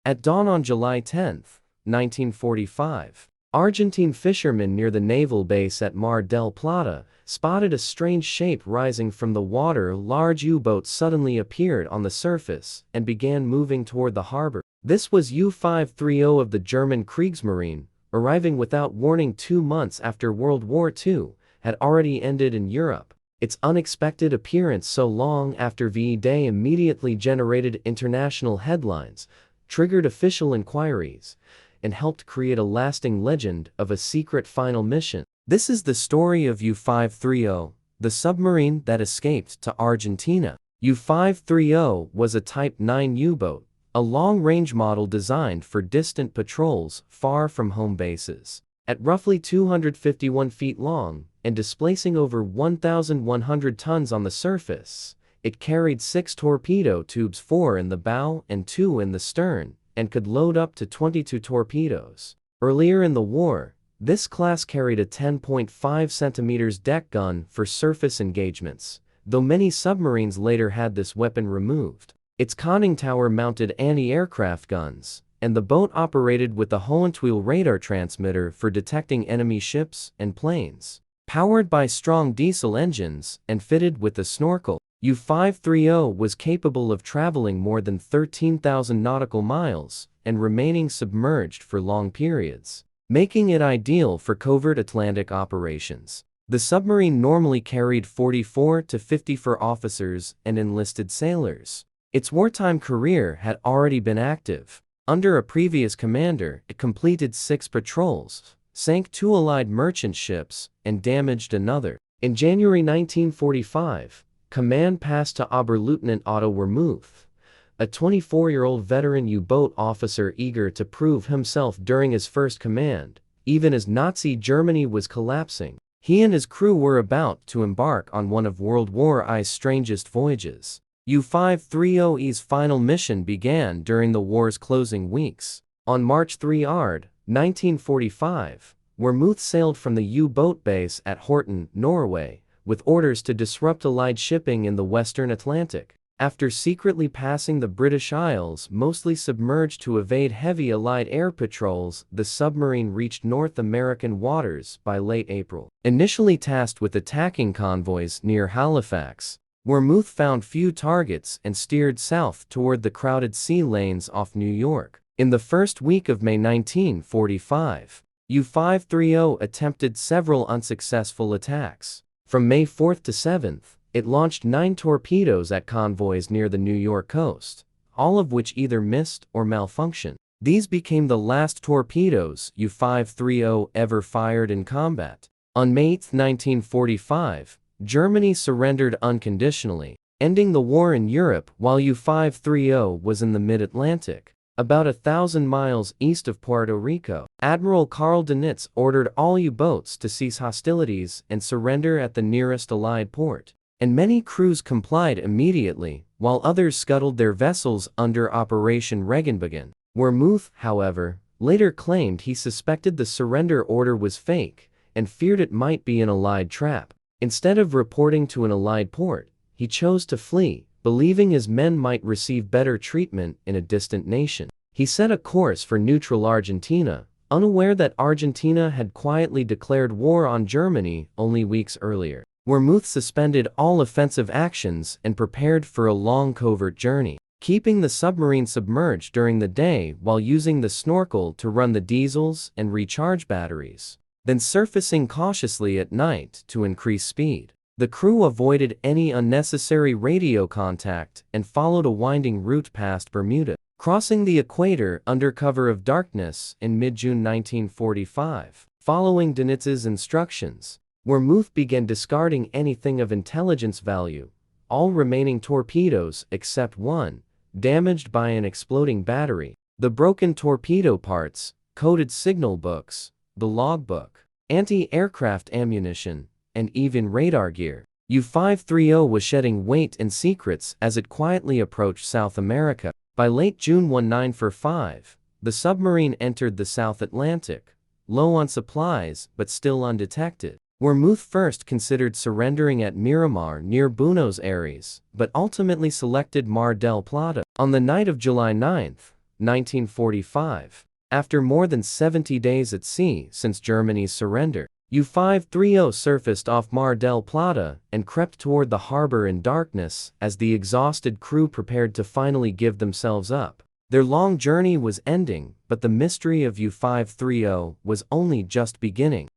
At dawn on July 10, 1945, Argentine fishermen near the naval base at Mar del Plata spotted a strange shape rising from the water. A large U-boat suddenly appeared on the surface and began moving toward the harbor. This was U-530 of the German Kriegsmarine, arriving without warning 2 months after World War II had already ended in Europe. Its unexpected appearance so long after VE Day immediately generated international headlines, triggered official inquiries, and helped create a lasting legend of a secret final mission. This is the story of U-530, the submarine that escaped to Argentina. U-530 was a Type 9 U-boat, a long-range model designed for distant patrols far from home bases. At roughly 251 feet long and displacing over 1,100 tons on the surface, it carried 6 torpedo tubes, 4 in the bow and 2 in the stern, and could load up to 22 torpedoes. Earlier in the war, this class carried a 10.5 centimeters deck gun for surface engagements, though many submarines later had this weapon removed. Its conning tower mounted anti-aircraft guns, and the boat operated with a Hohentuel radar transmitter for detecting enemy ships and planes. Powered by strong diesel engines and fitted with a snorkel, U-530 was capable of traveling more than 13,000 nautical miles and remaining submerged for long periods, making it ideal for covert Atlantic operations. The submarine normally carried 44 to 54 officers and enlisted sailors. Its wartime career had already been active. Under a previous commander, it completed 6 patrols, sank 2 Allied merchant ships, and damaged another. In January 1945, command passed to Oberleutnant Otto Wermuth, a 24-year-old veteran U-boat officer eager to prove himself during his first command, even as Nazi Germany was collapsing. He and his crew were about to embark on one of World War I's strangest voyages. U-530's final mission began during the war's closing weeks. On March 3, 1945, Wermuth sailed from the U-boat base at Horten, Norway, with orders to disrupt Allied shipping in the Western Atlantic. After secretly passing the British Isles, mostly submerged to evade heavy Allied air patrols, the submarine reached North American waters by late April. Initially tasked with attacking convoys near Halifax, Wermuth found few targets and steered south toward the crowded sea lanes off New York. In the first week of May 1945, U-530 attempted several unsuccessful attacks. From May 4 to 7, it launched 9 torpedoes at convoys near the New York coast, all of which either missed or malfunctioned. These became the last torpedoes U-530 ever fired in combat. On May 8, 1945, Germany surrendered unconditionally, ending the war in Europe while U-530 was in the mid-Atlantic, about 1,000 miles east of Puerto Rico. Admiral Karl Dönitz ordered all U-boats to cease hostilities and surrender at the nearest Allied port, and many crews complied immediately, while others scuttled their vessels under Operation Regenbogen. Wermuth, however, later claimed he suspected the surrender order was fake and feared it might be an Allied trap. Instead of reporting to an Allied port, he chose to flee, believing his men might receive better treatment in a distant nation. He set a course for neutral Argentina, unaware that Argentina had quietly declared war on Germany only weeks earlier. Wermuth suspended all offensive actions and prepared for a long covert journey, keeping the submarine submerged during the day while using the snorkel to run the diesels and recharge batteries, then surfacing cautiously at night to increase speed. The crew avoided any unnecessary radio contact and followed a winding route past Bermuda, crossing the equator under cover of darkness in mid-June 1945. Following Dönitz's instructions, Wermuth began discarding anything of intelligence value, all remaining torpedoes except one, damaged by an exploding battery. The broken torpedo parts, coded signal books, the logbook, anti-aircraft ammunition, and even radar gear. U-530 was shedding weight and secrets as it quietly approached South America. By late June 1945, the submarine entered the South Atlantic, low on supplies but still undetected. Wermuth first considered surrendering at Miramar near Buenos Aires, but ultimately selected Mar del Plata. On the night of July 9, 1945. After more than 70 days at sea since Germany's surrender, U-530 surfaced off Mar del Plata and crept toward the harbor in darkness as the exhausted crew prepared to finally give themselves up. Their long journey was ending, but the mystery of U-530 was only just beginning.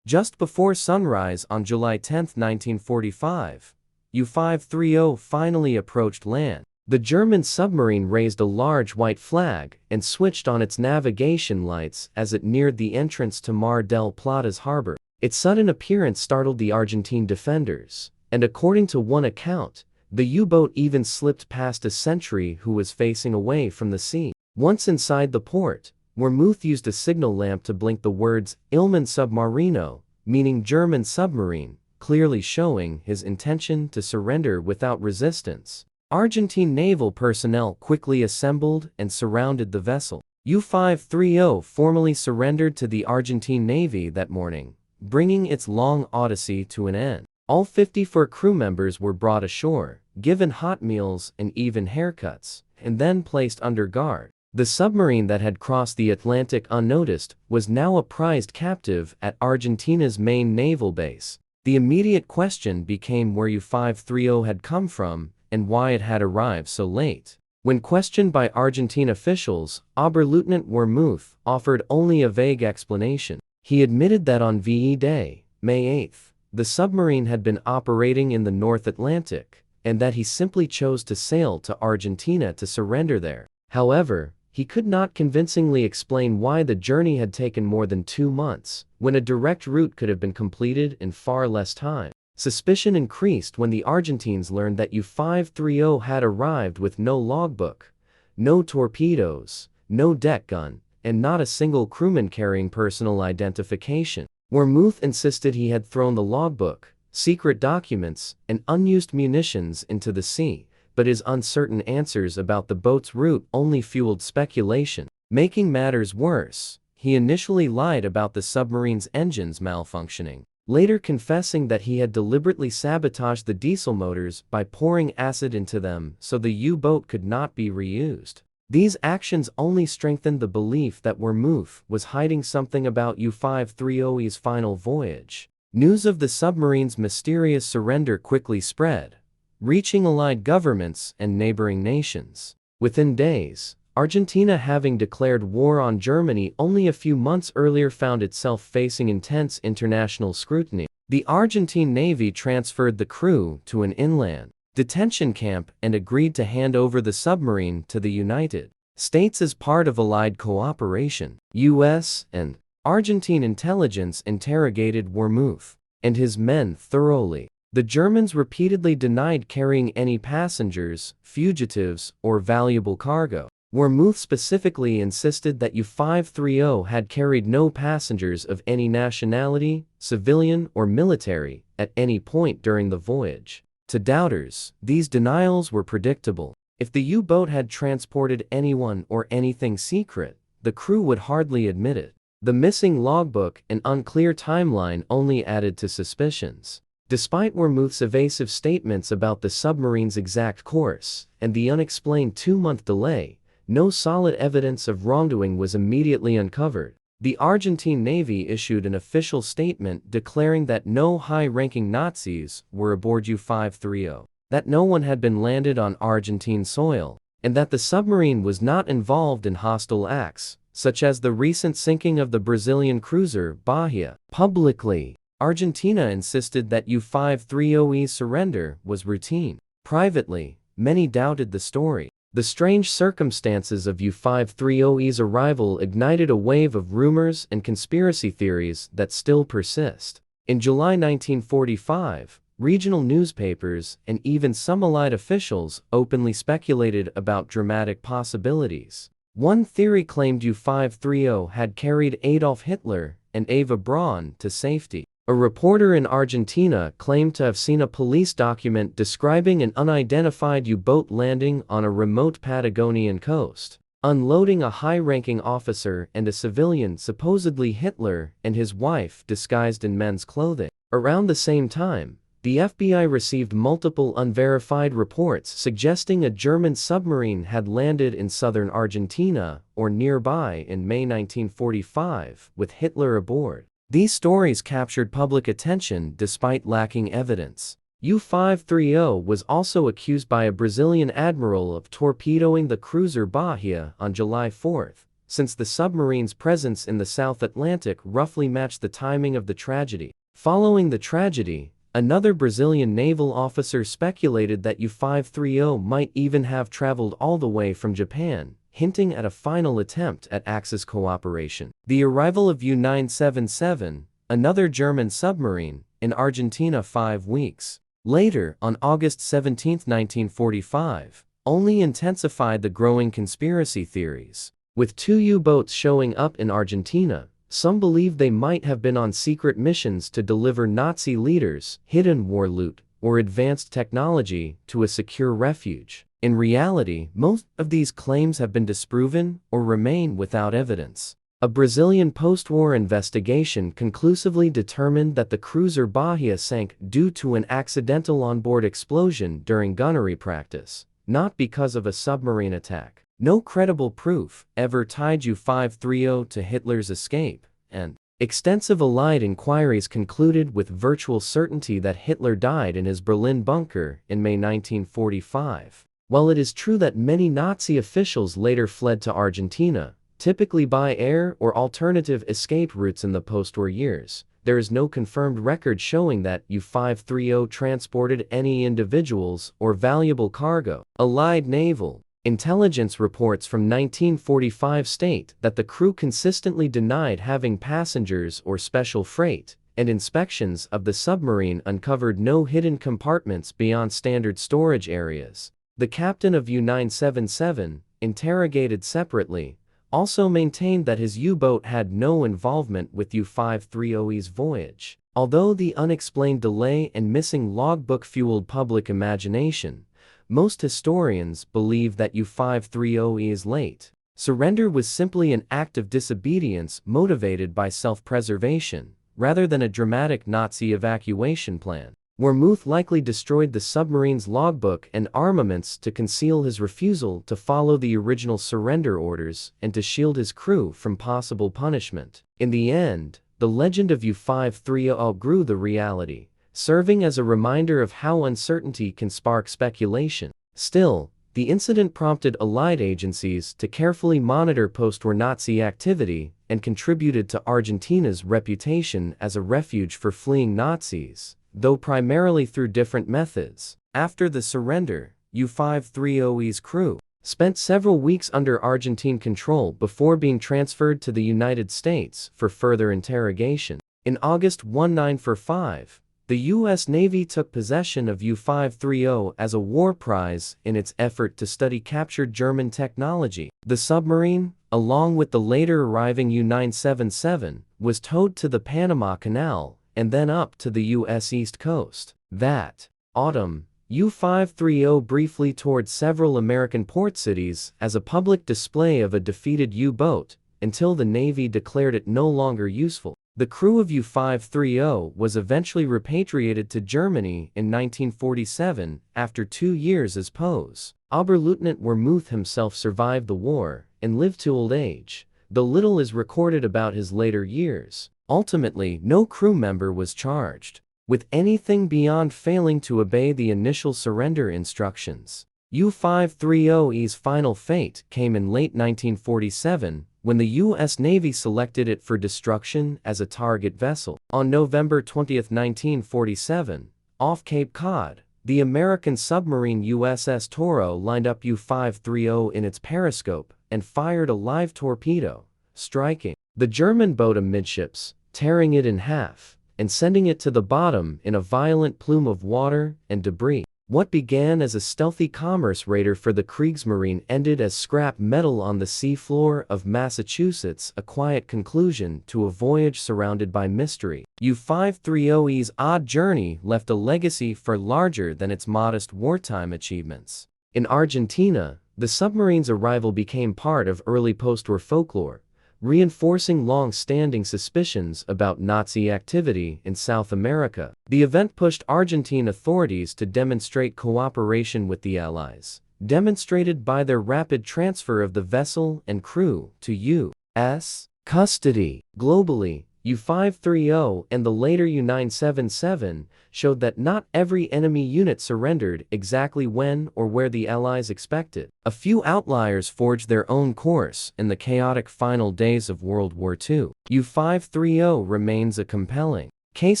Just before sunrise on July 10, 1945, U-530 finally approached land. The German submarine raised a large white flag and switched on its navigation lights as it neared the entrance to Mar del Plata's harbor. Its sudden appearance startled the Argentine defenders, and according to one account, the U-boat even slipped past a sentry who was facing away from the sea. Once inside the port, Wermuth used a signal lamp to blink the words "Ilman Submarino," meaning German submarine, clearly showing his intention to surrender without resistance. Argentine naval personnel quickly assembled and surrounded the vessel. U-530 formally surrendered to the Argentine Navy that morning, bringing its long odyssey to an end. All 54 crew members were brought ashore, given hot meals and even haircuts, and then placed under guard. The submarine that had crossed the Atlantic unnoticed was now a prized captive at Argentina's main naval base. The immediate question became where U-530 had come from and why it had arrived so late. When questioned by Argentine officials, Oberleutnant Wermuth offered only a vague explanation. He admitted that on VE Day, May 8, the submarine had been operating in the North Atlantic, and that he simply chose to sail to Argentina to surrender there. However, he could not convincingly explain why the journey had taken more than 2 months, when a direct route could have been completed in far less time. Suspicion increased when the Argentines learned that U-530 had arrived with no logbook, no torpedoes, no deck gun, and not a single crewman carrying personal identification. Wermuth insisted he had thrown the logbook, secret documents, and unused munitions into the sea, but his uncertain answers about the boat's route only fueled speculation. Making matters worse, he initially lied about the submarine's engines malfunctioning, later confessing that he had deliberately sabotaged the diesel motors by pouring acid into them so the U-boat could not be reused. These actions only strengthened the belief that Wermuth was hiding something about U-530's final voyage. News of the submarine's mysterious surrender quickly spread, reaching allied governments and neighboring nations. Within days, Argentina, having declared war on Germany only a few months earlier, found itself facing intense international scrutiny. The Argentine Navy transferred the crew to an inland detention camp and agreed to hand over the submarine to the United States as part of Allied cooperation. U.S. and Argentine intelligence interrogated Wermuth and his men thoroughly. The Germans repeatedly denied carrying any passengers, fugitives, or valuable cargo. Wermuth specifically insisted that U-530 had carried no passengers of any nationality, civilian or military, at any point during the voyage. To doubters, these denials were predictable. If the U-boat had transported anyone or anything secret, the crew would hardly admit it. The missing logbook and unclear timeline only added to suspicions. Despite Wermuth's evasive statements about the submarine's exact course and the unexplained 2-month delay, no solid evidence of wrongdoing was immediately uncovered. The Argentine Navy issued an official statement declaring that no high-ranking Nazis were aboard U-530, that no one had been landed on Argentine soil, and that the submarine was not involved in hostile acts, such as the recent sinking of the Brazilian cruiser Bahia. Publicly, Argentina insisted that U-530's surrender was routine. Privately, many doubted the story. The strange circumstances of U-530's arrival ignited a wave of rumors and conspiracy theories that still persist. In July 1945, regional newspapers and even some Allied officials openly speculated about dramatic possibilities. One theory claimed U-530 had carried Adolf Hitler and Eva Braun to safety. A reporter in Argentina claimed to have seen a police document describing an unidentified U-boat landing on a remote Patagonian coast, unloading a high-ranking officer and a civilian, supposedly Hitler and his wife disguised in men's clothing. Around the same time, the FBI received multiple unverified reports suggesting a German submarine had landed in southern Argentina or nearby in May 1945 with Hitler aboard. These stories captured public attention despite lacking evidence. U-530 was also accused by a Brazilian admiral of torpedoing the cruiser Bahia on July 4, since the submarine's presence in the South Atlantic roughly matched the timing of the tragedy. Following the tragedy, another Brazilian naval officer speculated that U-530 might even have traveled all the way from Japan, hinting at a final attempt at Axis cooperation. The arrival of U-977, another German submarine, in Argentina 5 weeks later, on August 17, 1945, only intensified the growing conspiracy theories. With 2 U-boats showing up in Argentina, some believe they might have been on secret missions to deliver Nazi leaders, hidden war loot, or advanced technology to a secure refuge. In reality, most of these claims have been disproven or remain without evidence. A Brazilian post-war investigation conclusively determined that the cruiser Bahia sank due to an accidental onboard explosion during gunnery practice, not because of a submarine attack. No credible proof ever tied U-530 to Hitler's escape, and extensive Allied inquiries concluded with virtual certainty that Hitler died in his Berlin bunker in May 1945. While it is true that many Nazi officials later fled to Argentina, typically by air or alternative escape routes in the post-war years, there is no confirmed record showing that U-530 transported any individuals or valuable cargo. Allied naval intelligence reports from 1945 state that the crew consistently denied having passengers or special freight, and inspections of the submarine uncovered no hidden compartments beyond standard storage areas. The captain of U-977, interrogated separately, also maintained that his U-boat had no involvement with U-530's voyage. Although the unexplained delay and missing logbook fueled public imagination, most historians believe that U-530's late surrender was simply an act of disobedience motivated by self-preservation, rather than a dramatic Nazi evacuation plan. Warmuth likely destroyed the submarine's logbook and armaments to conceal his refusal to follow the original surrender orders and to shield his crew from possible punishment. In the end, the legend of U-530 outgrew the reality, serving as a reminder of how uncertainty can spark speculation. Still, the incident prompted Allied agencies to carefully monitor post-war Nazi activity and contributed to Argentina's reputation as a refuge for fleeing Nazis, though primarily through different methods. After the surrender, U-530's crew spent several weeks under Argentine control before being transferred to the United States for further interrogation. In August 1945, the U.S. Navy took possession of U-530 as a war prize in its effort to study captured German technology. The submarine, along with the later arriving U-977, was towed to the Panama Canal and then up to the U.S. East Coast. That autumn, U-530 briefly toured several American port cities as a public display of a defeated U-boat, until the Navy declared it no longer useful. The crew of U-530 was eventually repatriated to Germany in 1947 after 2 years as POS. Oberleutnant Warmuth himself survived the war and lived to old age, though little is recorded about his later years. Ultimately, no crew member was charged with anything beyond failing to obey the initial surrender instructions. U-530's final fate came in late 1947, when the U.S. Navy selected it for destruction as a target vessel. On November 20, 1947, off Cape Cod, the American submarine USS Toro lined up U-530 in its periscope and fired a live torpedo, striking the German boat amidships, tearing it in half, and sending it to the bottom in a violent plume of water and debris. What began as a stealthy commerce raider for the Kriegsmarine ended as scrap metal on the seafloor of Massachusetts, a quiet conclusion to a voyage surrounded by mystery. U-530's odd journey left a legacy far larger than its modest wartime achievements. In Argentina, the submarine's arrival became part of early post-war folklore, reinforcing long-standing suspicions about Nazi activity in South America. The event pushed Argentine authorities to demonstrate cooperation with the Allies, demonstrated by their rapid transfer of the vessel and crew to U.S. custody. Globally, U-530 and the later U-977 showed that not every enemy unit surrendered exactly when or where the Allies expected. A few outliers forged their own course in the chaotic final days of World War II. U-530 remains a compelling case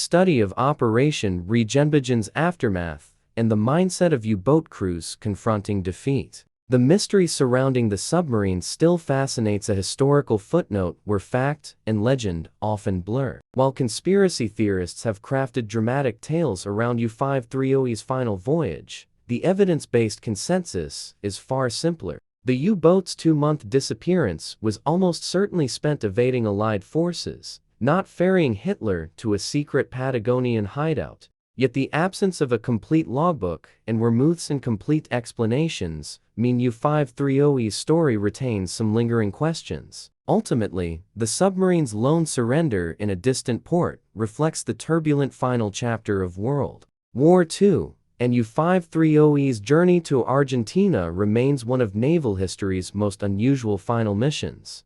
study of Operation Regenbogen's aftermath and the mindset of U-boat crews confronting defeat. The mystery surrounding the submarine still fascinates a historical footnote where fact and legend often blur. While conspiracy theorists have crafted dramatic tales around U-530's final voyage, the evidence-based consensus is far simpler. The U-boat's 2-month disappearance was almost certainly spent evading Allied forces, not ferrying Hitler to a secret Patagonian hideout. Yet the absence of a complete logbook and Wermuth's incomplete explanations mean U-530's story retains some lingering questions. Ultimately, the submarine's lone surrender in a distant port reflects the turbulent final chapter of World War II, and U-530's journey to Argentina remains one of naval history's most unusual final missions.